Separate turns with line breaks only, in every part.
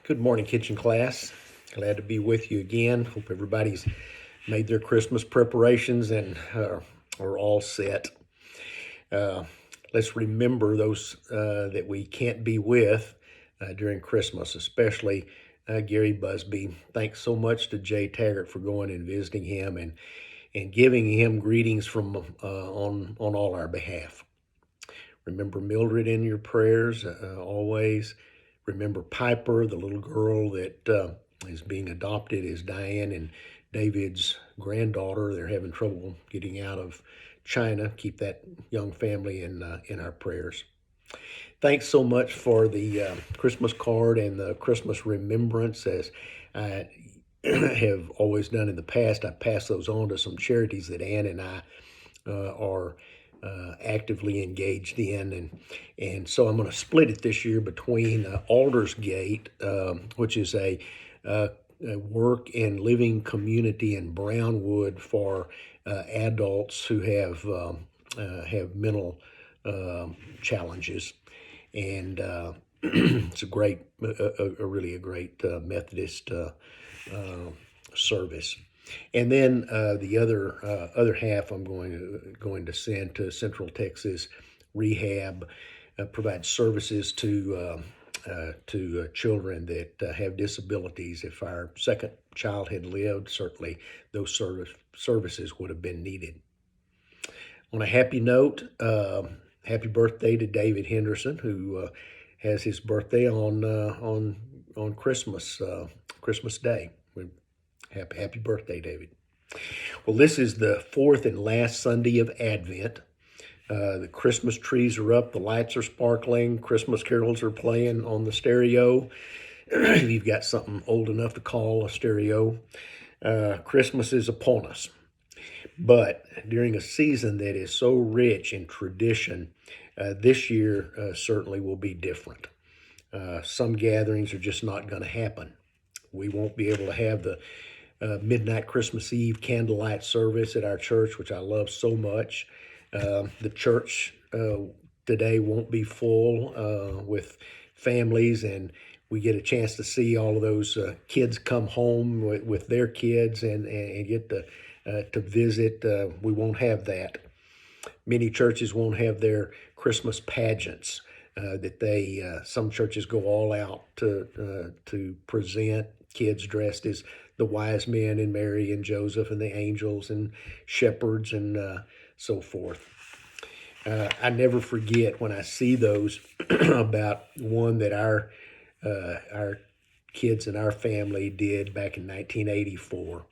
Good morning, kitchen class. Glad to be with you again. Hope everybody's made their Christmas preparations and are all set. Uh, let's remember those that we can't be with during Christmas, especially Gary Busby. Thanks so much to Jay Taggart for going and visiting him and giving him greetings from on all our behalf. Remember Mildred in your prayers always. Remember Piper, the little girl that is being adopted, is Diane and David's granddaughter. They're having trouble getting out of China. Keep that young family in our prayers. Thanks so much for the Christmas card and the Christmas remembrance. As I have always done in the past, I pass those on to some charities that Ann and I are actively engaged in, and so I'm going to split it this year between Aldersgate, which is a work and living community in Brownwood for adults who have mental challenges, and it's a great Methodist service. And then the other half I'm going to send to Central Texas Rehab, provide services to children that have disabilities. If our second child had lived, certainly those services would have been needed. On a happy note, happy birthday to David Henderson, who has his birthday on Christmas Day. Happy birthday, David. Well, this is the fourth and last Sunday of Advent. The Christmas trees are up, the lights are sparkling, Christmas carols are playing on the stereo. If you've got something old enough to call a stereo, Christmas is upon us. But during a season that is so rich in tradition, this year certainly will be different. Some gatherings are just not going to happen. We won't be able to have the midnight Christmas Eve candlelight service at our church, which I love so much. The church today won't be full with families, and we get a chance to see all of those kids come home with their kids and get to visit. We won't have that. Many churches won't have their Christmas pageants some churches go all out to present kids dressed as the wise men and Mary and Joseph and the angels and shepherds and so forth. I never forget when I see those about one that our kids in our family did back in 1984.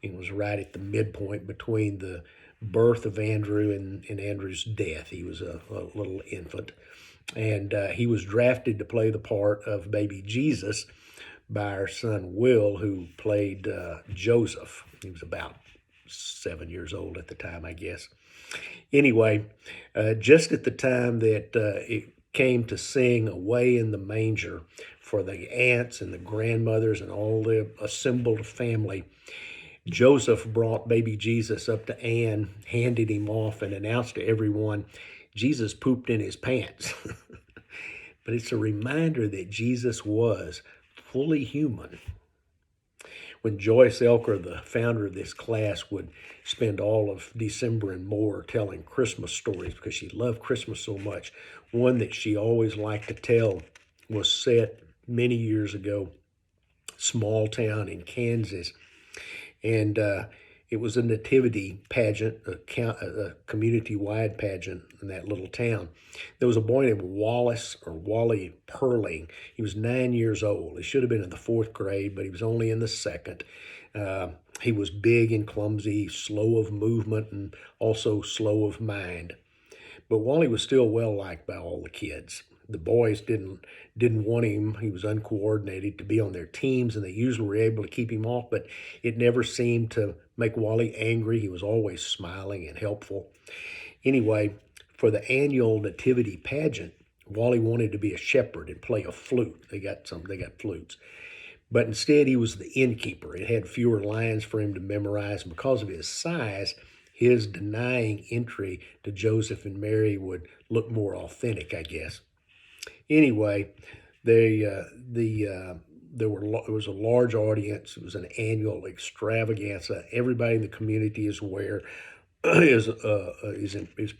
It was right at the midpoint between the birth of Andrew and Andrew's death. He was a little infant, and he was drafted to play the part of baby Jesus by our son Will, who played Joseph. He was about 7 years old at the time, I guess. Anyway, just at the time that it came to sing Away in the Manger for the aunts and the grandmothers and all the assembled family, Joseph brought baby Jesus up to Anne, handed him off, and announced to everyone, Jesus pooped in his pants. But it's a reminder that Jesus was fully human. When Joyce Elker, the founder of this class, would spend all of December and more telling Christmas stories because she loved Christmas so much, one that she always liked to tell was set many years ago, small town in Kansas. And it was a nativity pageant, a community-wide pageant in that little town. There was a boy named Wally Perling. He was 9 years old. He should have been in the fourth grade, but he was only in the second. He was big and clumsy, slow of movement, and also slow of mind. But Wally was still well liked by all the kids. The boys didn't want him. He was uncoordinated to be on their teams, and they usually were able to keep him off, but it never seemed to make Wally angry. He was always smiling and helpful. Anyway, for the annual nativity pageant, Wally wanted to be a shepherd and play a flute. They got flutes. But instead, he was the innkeeper. It had fewer lines for him to memorize, and because of his size, his denying entry to Joseph and Mary would look more authentic, I guess. Anyway, the it was a large audience. It was an annual extravaganza. Everybody in the community is aware, is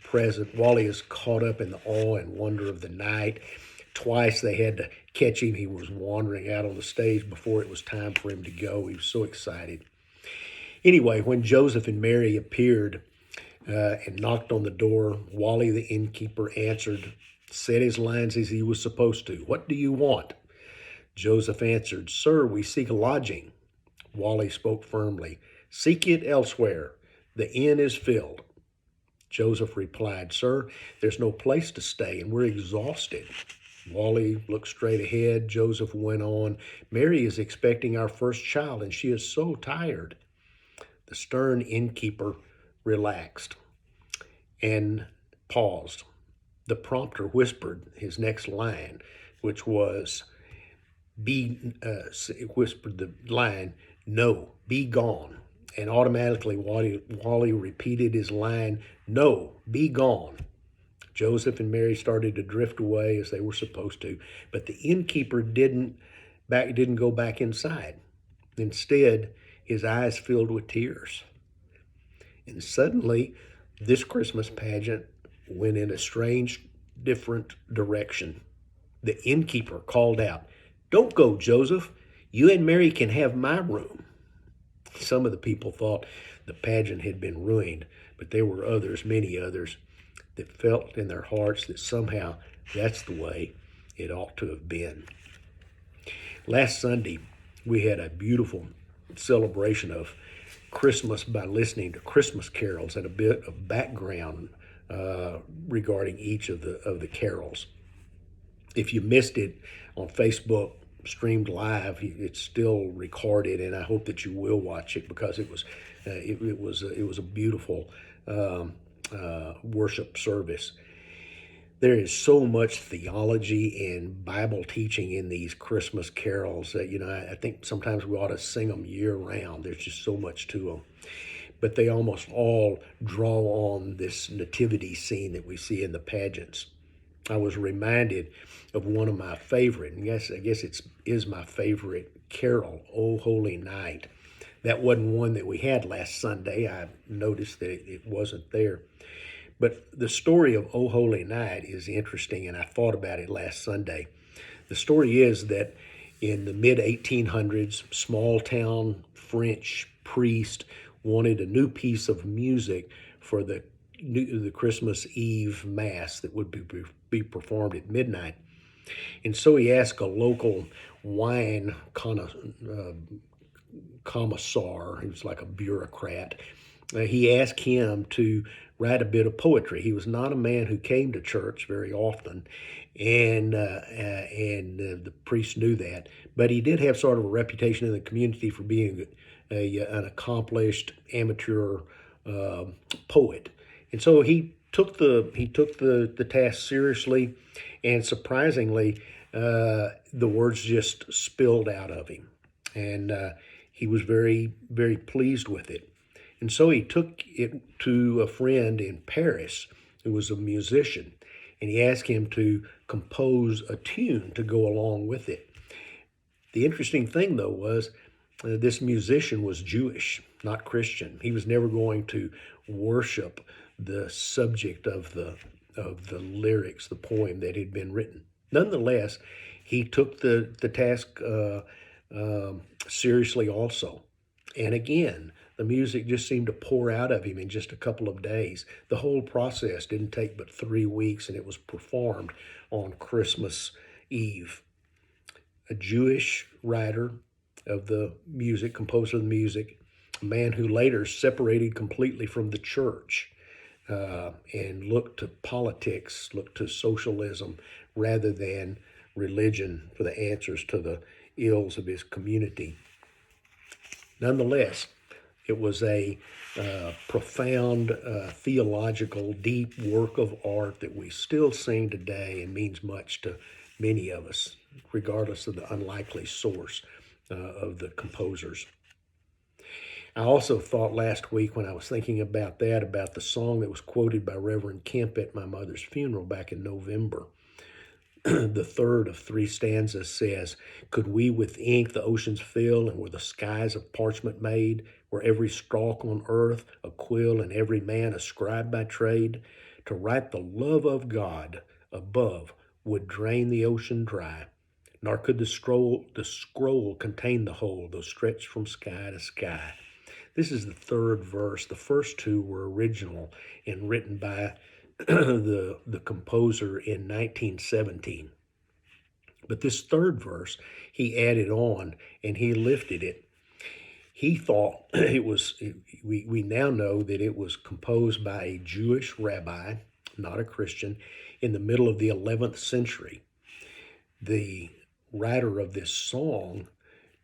present. Wally is caught up in the awe and wonder of the night. Twice they had to catch him. He was wandering out on the stage before it was time for him to go. He was so excited. Anyway, when Joseph and Mary appeared and knocked on the door, Wally the innkeeper answered, said his lines as he was supposed to. "What do you want?" Joseph answered, "Sir, we seek a lodging." Wally spoke firmly, "Seek it elsewhere. The inn is filled." Joseph replied, "Sir, there's no place to stay and we're exhausted." Wally looked straight ahead. Joseph went on, "Mary is expecting our first child and she is so tired." The stern innkeeper relaxed and paused. The prompter whispered his next line, which was, whispered the line, "No, be gone." And automatically Wally repeated his line, "No, be gone." Joseph and Mary started to drift away as they were supposed to, but the innkeeper didn't go back inside. Instead, his eyes filled with tears. And suddenly, this Christmas pageant went in a strange, different direction. The innkeeper called out, "Don't go, Joseph. You and Mary can have my room." Some of the people thought the pageant had been ruined, but there were others, many others, that felt in their hearts that somehow that's the way it ought to have been. Last Sunday, we had a beautiful celebration of Christmas by listening to Christmas carols and a bit of background regarding each of the carols. If you missed it on Facebook, streamed live, it's still recorded, and I hope that you will watch it because it was a beautiful worship service. There is so much theology and Bible teaching in these Christmas carols that, I think sometimes we ought to sing them year round. There's just so much to them. But they almost all draw on this nativity scene that we see in the pageants. I was reminded of one of my favorite, and I guess it is my favorite carol, "O Holy Night." That wasn't one that we had last Sunday. I noticed that it wasn't there. But the story of O Holy Night is interesting, and I thought about it last Sunday. The story is that in the mid-1800s, small town French priest wanted a new piece of music for the Christmas Eve Mass that would be performed at midnight. And so he asked a local wine commissar, he was like a bureaucrat, he asked him to write a bit of poetry. He was not a man who came to church very often, and the priest knew that. But he did have sort of a reputation in the community for being an accomplished amateur poet. And so he took the task seriously, and surprisingly, the words just spilled out of him, and he was very, very pleased with it. And so he took it to a friend in Paris who was a musician, and he asked him to compose a tune to go along with it. The interesting thing, though, was this musician was Jewish, not Christian. He was never going to worship the subject of the lyrics, the poem that had been written. Nonetheless, he took the task seriously also. And again, the music just seemed to pour out of him in just a couple of days. The whole process didn't take but 3 weeks, and it was performed on Christmas Eve. A Jewish writer of the music, composer of the music, a man who later separated completely from the church and looked to politics, looked to socialism rather than religion for the answers to the ills of his community. Nonetheless, it was a profound, theological, deep work of art that we still sing today and means much to many of us, regardless of the unlikely source of the composers. I also thought last week when I was thinking about that, about the song that was quoted by Reverend Kemp at my mother's funeral back in November. the third of three stanzas says, "Could we with ink the oceans fill, and were the skies of parchment made, were every stalk on earth a quill, and every man a scribe by trade, to write the love of God above would drain the ocean dry, nor could the scroll contain the whole, though stretched from sky to sky." This is the third verse. The first two were original and written by the composer in 1917. But this third verse, he added on and he lifted it. He thought it was, we now know that it was composed by a Jewish rabbi, not a Christian, in the middle of the 11th century. The writer of this song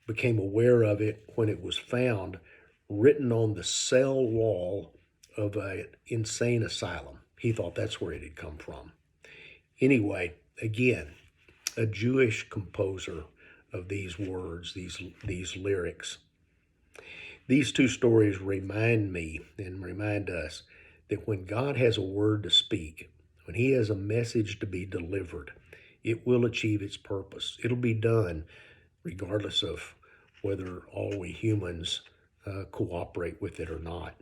became aware of it when it was found written on the cell wall of an insane asylum. He thought that's where it had come from. Anyway, again, a Jewish composer of these words, these lyrics. These two stories remind me and remind us that when God has a word to speak, when he has a message to be delivered, it will achieve its purpose. It'll be done regardless of whether all we humans cooperate with it or not.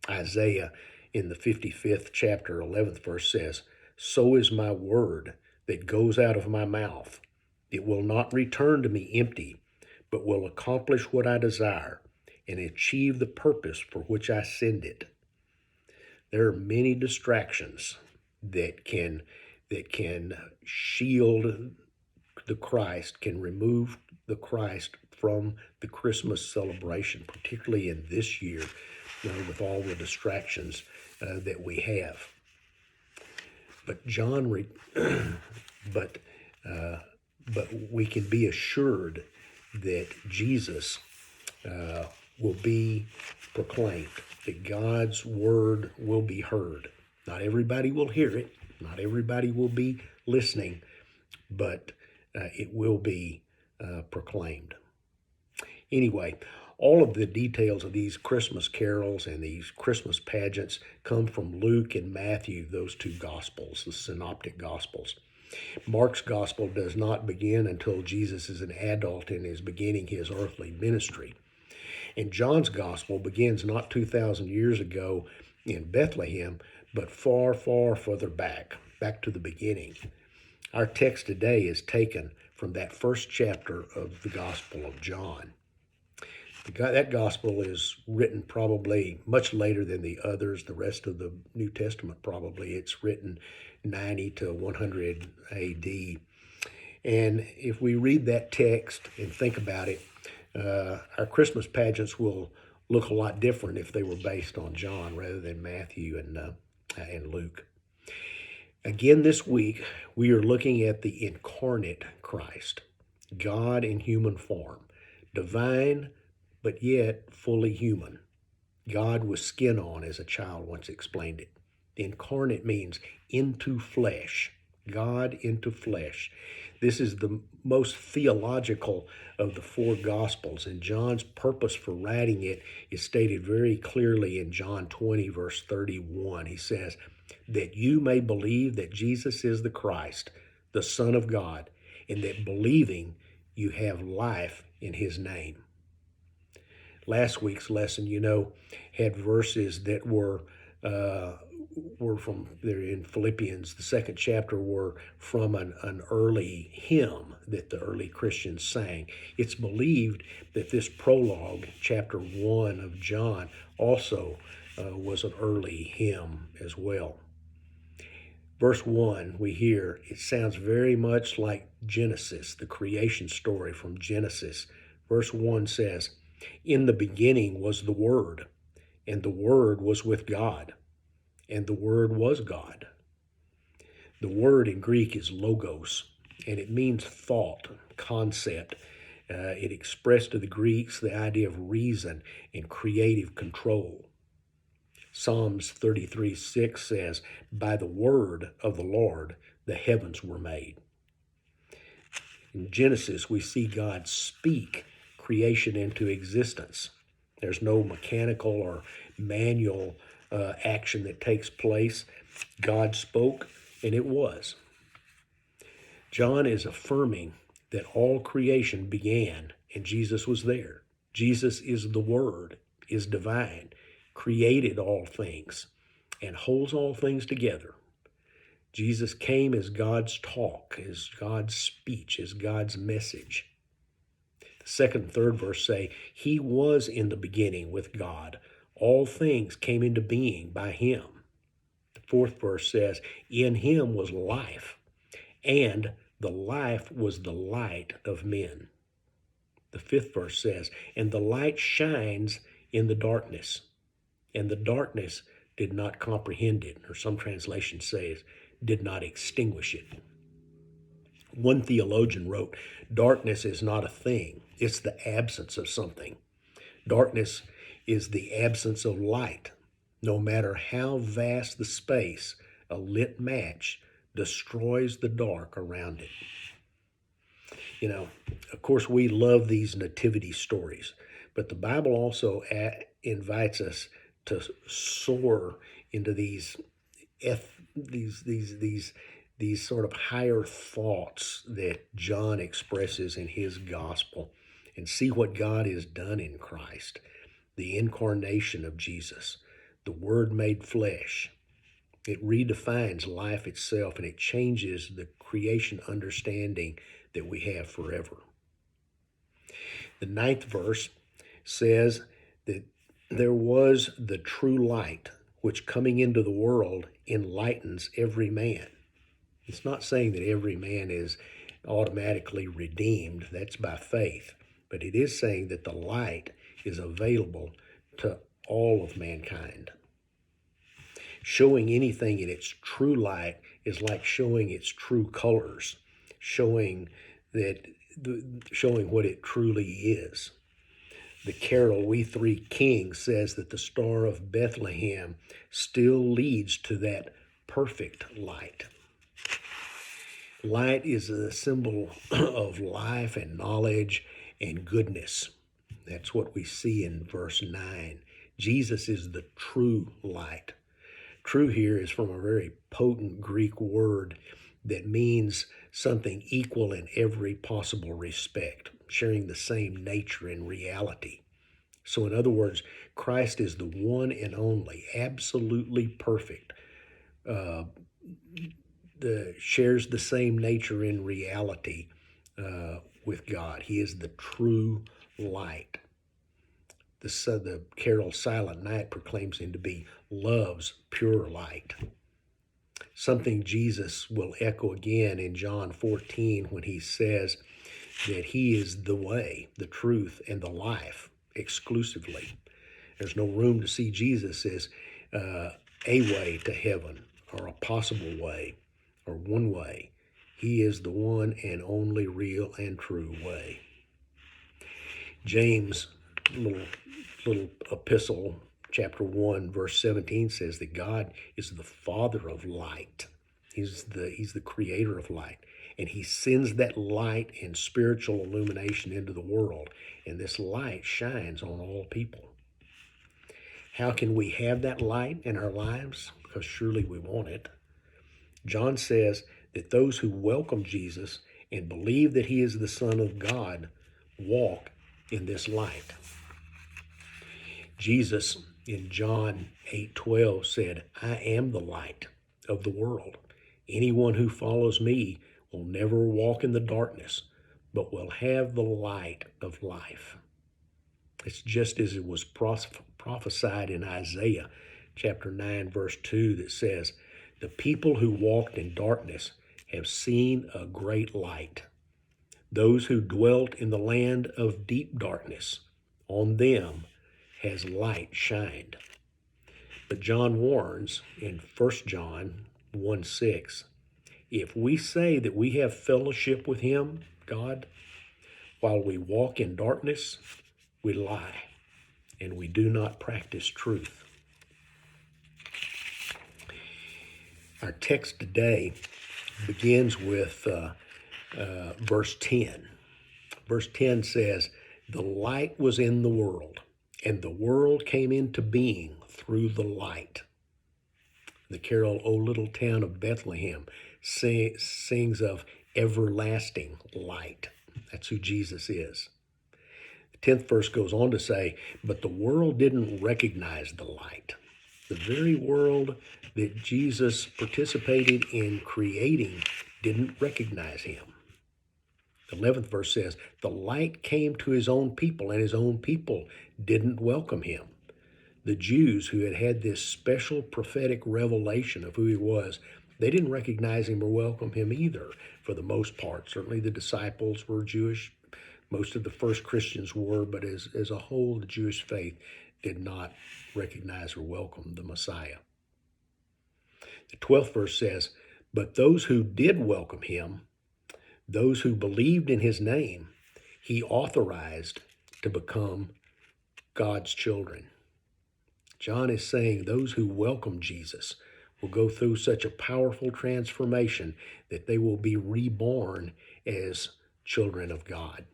Isaiah in the 55th chapter, 11th verse says, "So is my word that goes out of my mouth. It will not return to me empty, but will accomplish what I desire and achieve the purpose for which I send it." There are many distractions that can shield the Christ, can remove the Christ from the Christmas celebration, particularly in this year, with all the distractions that we have. But but we can be assured that Jesus will be proclaimed, that God's word will be heard. Not everybody will hear it, not everybody will be listening, but it will be proclaimed. Anyway, all of the details of these Christmas carols and these Christmas pageants come from Luke and Matthew, those two Gospels, the Synoptic Gospels. Mark's Gospel does not begin until Jesus is an adult and is beginning his earthly ministry. And John's Gospel begins not 2,000 years ago in Bethlehem, but far, far further back to the beginning. Our text today is taken from that first chapter of the Gospel of John. That gospel is written probably much later than the others, the rest of the New Testament probably. It's written 90 to 100 AD. And if we read that text and think about it, our Christmas pageants will look a lot different if they were based on John rather than Matthew and Luke. Again this week, we are looking at the incarnate Christ, God in human form, divine, but yet fully human. God with skin on, as a child once explained it. The incarnate means into flesh, God into flesh. This is the most theological of the four Gospels, and John's purpose for writing it is stated very clearly in John 20, verse 31. He says, "That you may believe that Jesus is the Christ, the Son of God, and that believing you have life in his name." Last week's lesson, had verses that were from there in Philippians, the second chapter, were from an early hymn that the early Christians sang. It's believed that this prologue, chapter 1 of John, also was an early hymn as well. Verse 1, we hear, it sounds very much like Genesis, the creation story from Genesis. Verse 1 says, "In the beginning was the Word, and the Word was with God, and the Word was God." The word in Greek is logos, and it means thought, concept. It expressed to the Greeks the idea of reason and creative control. Psalms 33:6 says, "By the word of the Lord, the heavens were made." In Genesis, we see God speak creation into existence. There's no mechanical or manual action that takes place. God spoke, and it was. John is affirming that all creation began and Jesus was there. Jesus is the Word, is divine, created all things, and holds all things together. Jesus came as God's talk, as God's speech, as God's message. The second and third verse say, He was in the beginning with God. All things came into being by Him. The fourth verse says, In Him was life, and the life was the light of men. The fifth verse says, And the light shines in the darkness, and the darkness did not comprehend it, or some translations say, did not extinguish it. One theologian wrote, Darkness is not a thing, it's the absence of something. Darkness is the absence of light. No matter how vast the space, a lit match destroys the dark around it. You know, of course, we love these nativity stories, but the Bible also invites us to soar into these sort of higher thoughts that John expresses in his gospel, and see what God has done in Christ, the incarnation of Jesus, the Word made flesh. It redefines life itself, and it changes the creation understanding that we have forever. The ninth verse says that there was the true light, which coming into the world enlightens every man. It's not saying that every man is automatically redeemed. That's by faith. But it is saying that the light is available to all of mankind. Showing anything in its true light is like showing its true colors, showing what it truly is. The carol, We Three Kings, says that the Star of Bethlehem still leads to that perfect light. Light is a symbol of life and knowledge and goodness. That's what we see in verse 9. Jesus is the true light. True here is from a very potent Greek word that means something equal in every possible respect, sharing the same nature and reality. So in other words, Christ is the one and only, absolutely perfect, shares the same nature in reality with God. He is the true light. The carol Silent Night proclaims him to be love's pure light. Something Jesus will echo again in John 14 when he says that he is the way, the truth, and the life exclusively. There's no room to see Jesus as a way to heaven or a possible way or one way. He is the one and only real and true way. James, little epistle, chapter 1, verse 17 says that God is the Father of light. He's the creator of light. And he sends that light and spiritual illumination into the world. And this light shines on all people. How can we have that light in our lives? Because surely we want it. John says that those who welcome Jesus and believe that he is the Son of God walk in this light. Jesus in John 8:12 said, I am the light of the world. Anyone who follows me will never walk in the darkness, but will have the light of life. It's just as it was prophesied in Isaiah chapter 9, verse 2 that says, the people who walked in darkness have seen a great light. Those who dwelt in the land of deep darkness, on them has light shined. But John warns in 1 John 1:6, if we say that we have fellowship with him, God, while we walk in darkness, we lie, and we do not practice truth. Our text today begins with verse 10. Verse 10 says, the light was in the world, and the world came into being through the light. The carol, O Little Town of Bethlehem, sings of everlasting light. That's who Jesus is. The 10th verse goes on to say, but the world didn't recognize the light. The very world that Jesus participated in creating didn't recognize him. The 11th verse says, the light came to his own people, and his own people didn't welcome him. The Jews who had had this special prophetic revelation of who he was, they didn't recognize him or welcome him either, for the most part. Certainly the disciples were Jewish. Most of the first Christians were, but as a whole, the Jewish faith did not recognize or welcome the Messiah. The 12th verse says, but those who did welcome him, those who believed in his name, he authorized to become God's children. John is saying those who welcome Jesus will go through such a powerful transformation that they will be reborn as children of God.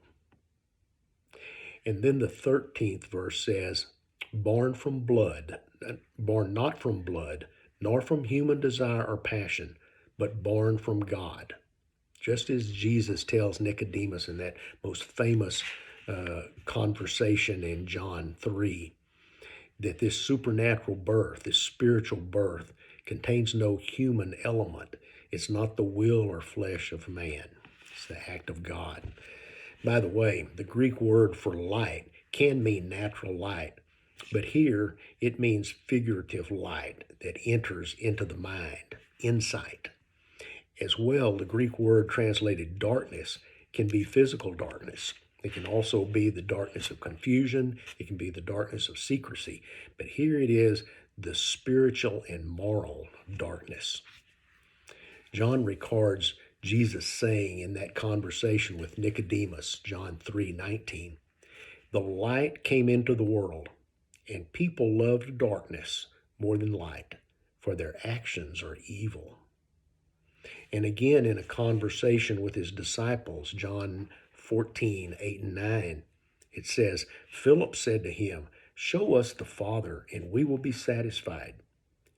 And then the 13th verse says, born not from blood, nor from human desire or passion, but born from God. Just as Jesus tells Nicodemus in that most famous conversation in John 3, that this supernatural birth, this spiritual birth, contains no human element. It's not the will or flesh of man. It's the act of God. By the way, the Greek word for light can mean natural light, but here it means figurative light that enters into the mind, insight. As well, the Greek word translated darkness can be physical darkness. It can also be the darkness of confusion. It can be the darkness of secrecy. But here it is the spiritual and moral darkness. John records Jesus saying in that conversation with Nicodemus, John 3:19, the light came into the world, and people loved darkness more than light, for their actions are evil. And again, in a conversation with his disciples, John 14:8 and 9, it says, Philip said to him, show us the Father, and we will be satisfied.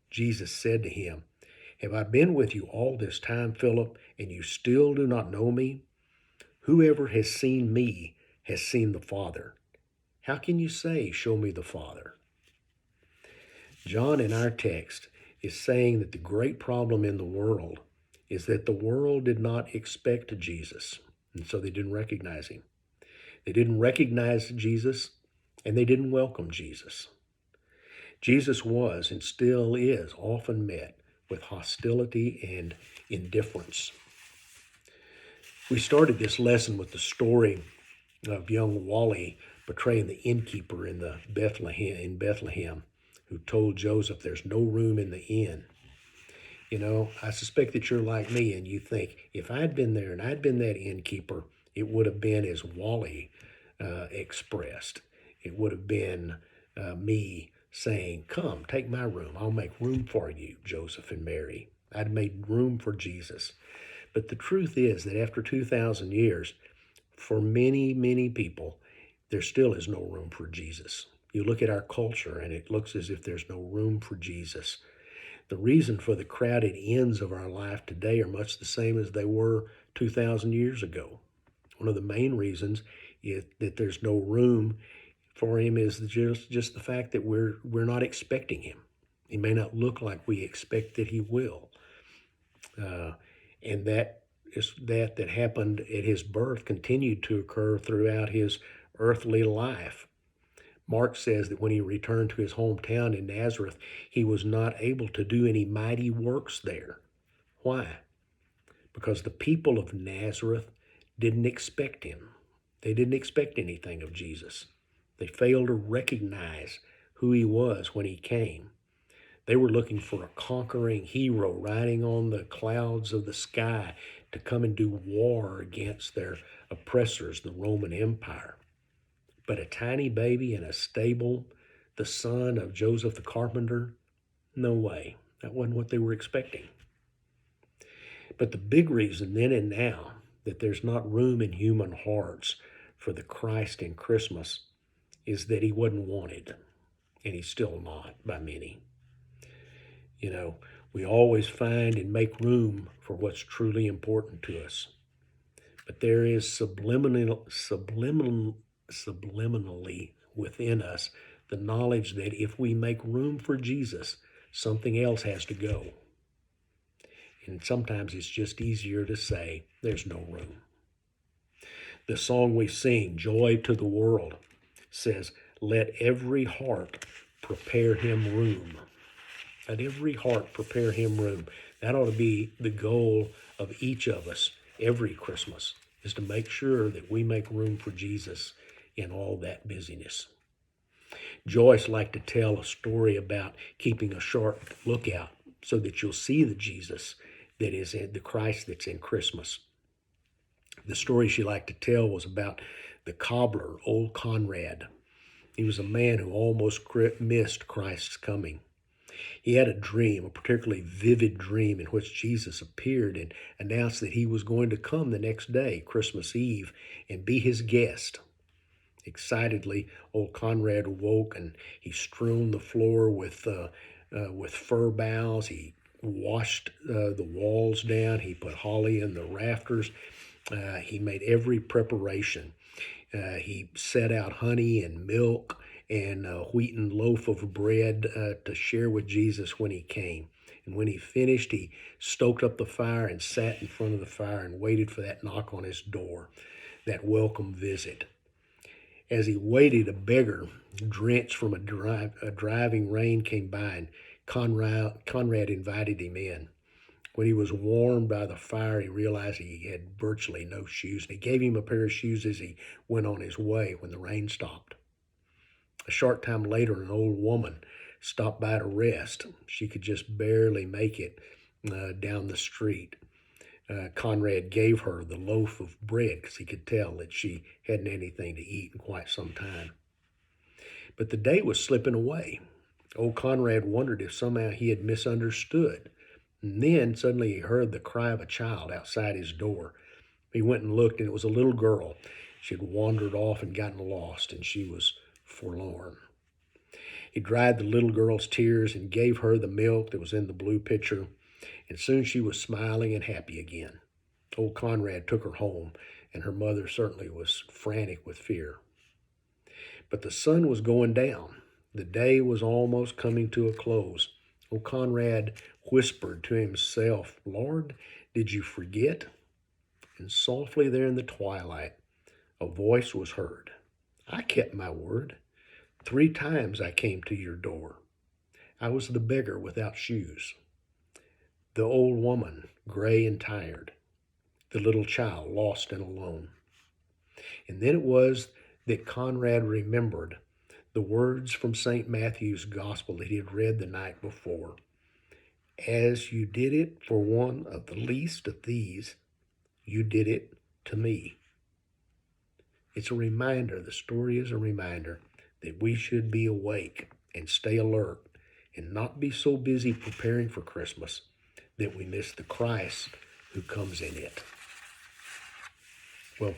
Jesus said to him, have I been with you all this time, Philip, and you still do not know me? Whoever has seen me has seen the Father. How can you say, show me the Father? John in our text is saying that the great problem in the world is that the world did not expect Jesus, and so they didn't recognize him. They didn't recognize Jesus, and they didn't welcome Jesus. Jesus was and still is often met with hostility and indifference. We started this lesson with the story of young Wally portraying the innkeeper in Bethlehem, who told Joseph there's no room in the inn. You know, I suspect that you're like me and you think, if I'd been there and I'd been that innkeeper, it would have been as Wally expressed. It would have been me saying, come, take my room. I'll make room for you, Joseph and Mary. I'd made room for Jesus. But the truth is that after 2,000 years, for many, many people, there still is no room for Jesus. You look at our culture and it looks as if there's no room for Jesus. The reason for the crowded inns of our life today are much the same as they were 2,000 years ago. One of the main reasons is that there's no room for him is just the fact that we're not expecting him. He may not look like we expect that he will. And that happened at his birth continued to occur throughout his earthly life. Mark says that when he returned to his hometown in Nazareth, he was not able to do any mighty works there. Why? Because the people of Nazareth didn't expect him. They didn't expect anything of Jesus. They failed to recognize who he was when he came. They were looking for a conquering hero riding on the clouds of the sky to come and do war against their oppressors, the Roman Empire. But a tiny baby in a stable, the son of Joseph the carpenter, no way. That wasn't what they were expecting. But the big reason then and now that there's not room in human hearts for the Christ in Christmas is that he wasn't wanted, and he's still not by many. You know, we always find and make room for what's truly important to us. but there is subliminally within us the knowledge that if we make room for Jesus, something else has to go. And sometimes it's just easier to say, there's no room. The song we sing, Joy to the World, says, let every heart prepare him room. Let every heart prepare him room. That ought to be the goal of each of us every Christmas, is to make sure that we make room for Jesus in all that busyness. Joyce liked to tell a story about keeping a sharp lookout so that you'll see the Jesus that is in the Christ that's in Christmas. The story she liked to tell was about the cobbler, old Conrad. He was a man who almost missed Christ's coming. He had a dream, a particularly vivid dream, in which Jesus appeared and announced that he was going to come the next day, Christmas Eve, and be his guest. Excitedly, old Conrad awoke, and he strewn the floor with fir boughs. He washed the walls down. He put holly in the rafters. He made every preparation. He set out honey and milk and a wheaten loaf of bread to share with Jesus when he came. And when he finished, he stoked up the fire and sat in front of the fire and waited for that knock on his door, that welcome visit. As he waited, a beggar, drenched from a driving rain, came by, and Conrad invited him in. When he was warmed by the fire, he realized he had virtually no shoes, and he gave him a pair of shoes as he went on his way when the rain stopped. A short time later, an old woman stopped by to rest. She could just barely make it down the street. Conrad gave her the loaf of bread because he could tell that she hadn't anything to eat in quite some time. But the day was slipping away. Old Conrad wondered if somehow he had misunderstood. And then suddenly he heard the cry of a child outside his door. He went and looked, and it was a little girl. She had wandered off and gotten lost, and she was forlorn. He dried the little girl's tears and gave her the milk that was in the blue pitcher, and soon she was smiling and happy again. Old Conrad took her home, and her mother certainly was frantic with fear. But the sun was going down. The day was almost coming to a close. Old Conrad whispered to himself, Lord, did you forget? And softly there in the twilight, a voice was heard. I kept my word. 3 times I came to your door. I was the beggar without shoes, the old woman, gray and tired, the little child lost and alone. And then it was that Conrad remembered the words from St. Matthew's Gospel that he had read the night before. As you did it for one of the least of these, you did it to me. It's a reminder, the story is a reminder that we should be awake and stay alert and not be so busy preparing for Christmas that we miss the Christ who comes in it. Well,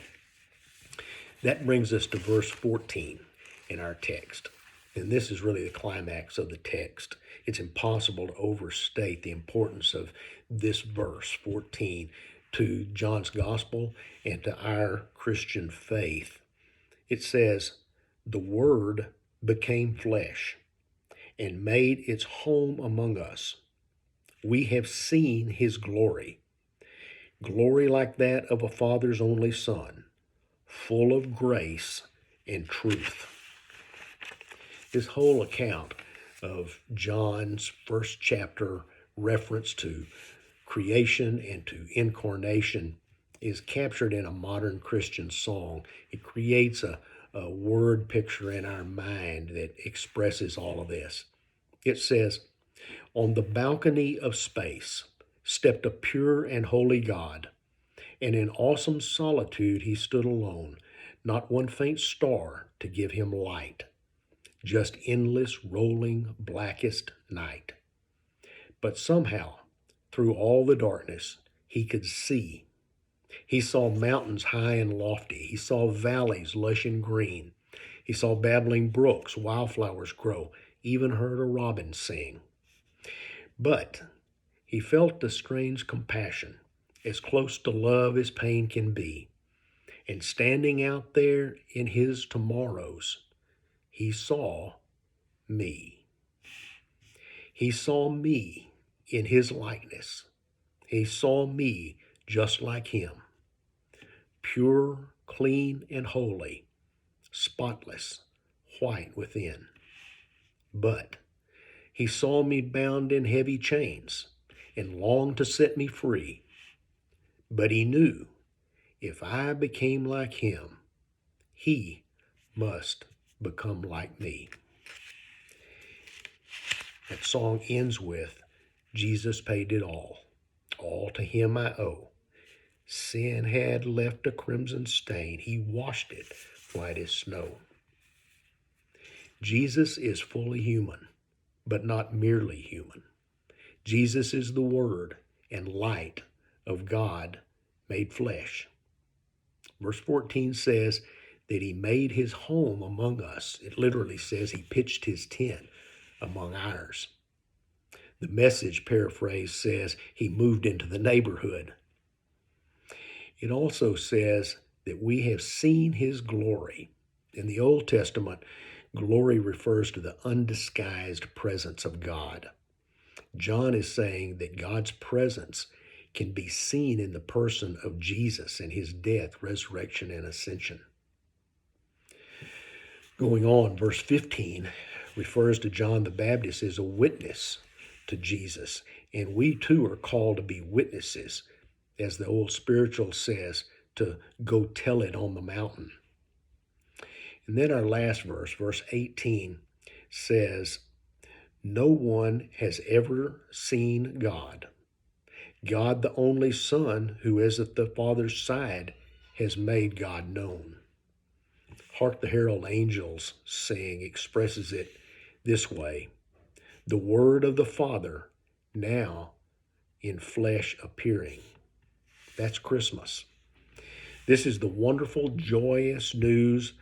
that brings us to verse 14 in our text. And this is really the climax of the text. It's impossible to overstate the importance of this verse 14 to John's gospel and to our Christian faith. It says, the Word became flesh and made its home among us. We have seen his glory, glory like that of a Father's only Son, full of grace and truth. This whole account of John's first chapter reference to creation and to incarnation is captured in a modern Christian song. It creates a word picture in our mind that expresses all of this. It says, on the balcony of space stepped a pure and holy God, and in awesome solitude he stood alone, not one faint star to give him light, just endless rolling blackest night. But somehow, through all the darkness, he could see. He saw mountains high and lofty. He saw valleys lush and green. He saw babbling brooks, wildflowers grow, even heard a robin sing. But he felt a strange compassion, as close to love as pain can be. And standing out there in his tomorrows, he saw me. He saw me in his likeness. He saw me just like him, pure, clean, and holy, spotless, white within. But he saw me bound in heavy chains and longed to set me free. But he knew if I became like him, he must become like me. That song ends with, Jesus paid it all to him I owe. Sin had left a crimson stain, he washed it white as snow. Jesus is fully human, but not merely human. Jesus is the Word and light of God made flesh. Verse 14 says that he made his home among us. It literally says he pitched his tent among ours. The Message paraphrase says he moved into the neighborhood. It also says that we have seen his glory. In the Old Testament, glory refers to the undisguised presence of God. John is saying that God's presence can be seen in the person of Jesus and his death, resurrection, and ascension. Going on, verse 15 refers to John the Baptist as a witness to Jesus, and we too are called to be witnesses, as the old spiritual says, to go tell it on the mountain. And then our last verse, verse 18, says, no one has ever seen God. God, the only Son, who is at the Father's side, has made God known. Hark the Herald Angels Sing expresses it this way. The Word of the Father now in flesh appearing. That's Christmas. This is the wonderful, joyous news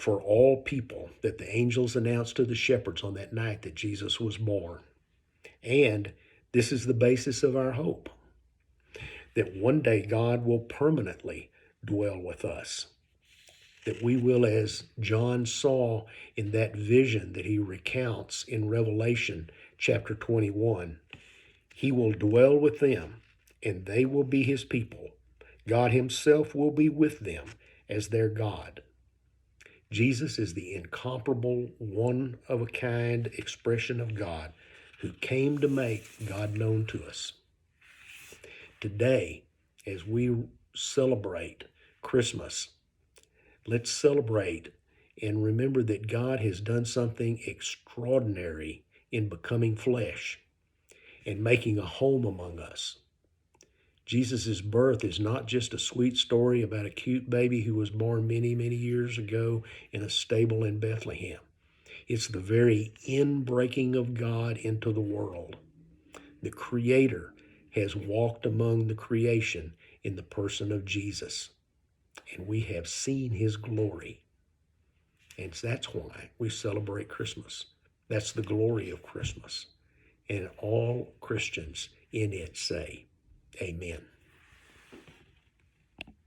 for all people that the angels announced to the shepherds on that night that Jesus was born. And this is the basis of our hope, that one day God will permanently dwell with us, that we will, as John saw in that vision that he recounts in Revelation chapter 21, he will dwell with them and they will be his people. God himself will be with them as their God. Jesus is the incomparable, one-of-a-kind expression of God who came to make God known to us. Today, as we celebrate Christmas, let's celebrate and remember that God has done something extraordinary in becoming flesh and making a home among us. Jesus' birth is not just a sweet story about a cute baby who was born many, many years ago in a stable in Bethlehem. It's the very inbreaking of God into the world. The Creator has walked among the creation in the person of Jesus, and we have seen his glory. And that's why we celebrate Christmas. That's the glory of Christmas. And all Christians in it say, Amen.